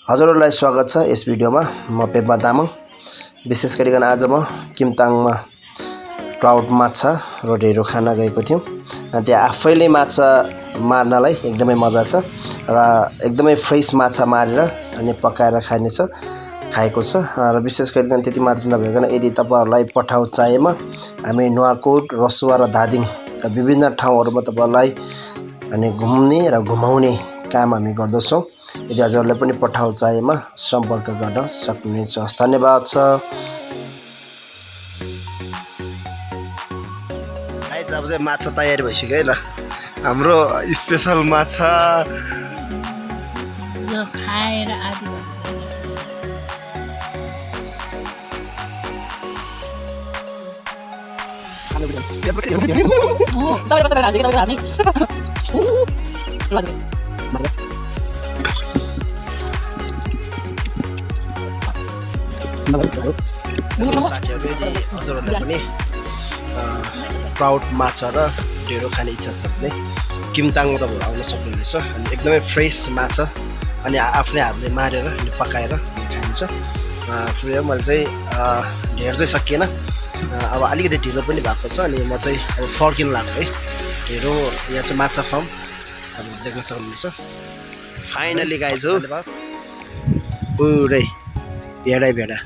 हजुरहरूलाई स्वागत छ यस भिडियोमा। म पेम्पा तामाङ। विशेष गरिकन आज म किमताङमा ट्राउट माछा र ढेँडो खान गएको थियौँ। त्यहाँ आफैले माछा मार्नलाई एकदमै मजा छ र एकदमै फ्रेस माछा मारेर अनि पकाएर खाएको छ र विशेष गरिकन त्यति मात्र नभइकन यदि तपाईहरुलाई पठाउ चाहिएमा हामी नुवाकोट, रसुवा र धादिङका विभिन्न ठाउँहरुमा तपाईहरुलाई अनि घुम्ने र घुमाउने काम हामी गर्दछौं। यदि हजुरहरुलाई पनि पठाउ चाहिएमा सम्पर्क गर्न सक्नुहुनेछ। धन्यवाद छ। गाइस अब चाहिँ माछा तयारी भइसक्यो है ल। हाम्रो स्पेशल माछा यो खाएर आदि साथीहरु यदि हजुरहरुलाई पनि ट्राउट माछा र ढेँडो खाने इच्छा छ भने किमताङमा तपाईहरु आउन सक्नुहुनेछ। अनि एकदमै फ्रेस माछा अनि आफ्नै हातले मारेर अनि पकाएर खाइन्छ। फेरि मैले चाहिँ ढेँडो चाहिँ सकिएन, अब अलिकति ढिलो पनि भएको छ अनि म चाहिँ अब फर्किन लाग्यो है। ढेँडो यहाँ चाहिँ माछा फार्म अब देख्न सक्नुहुनेछ। फाइनली गाइज हो पुरै भेडा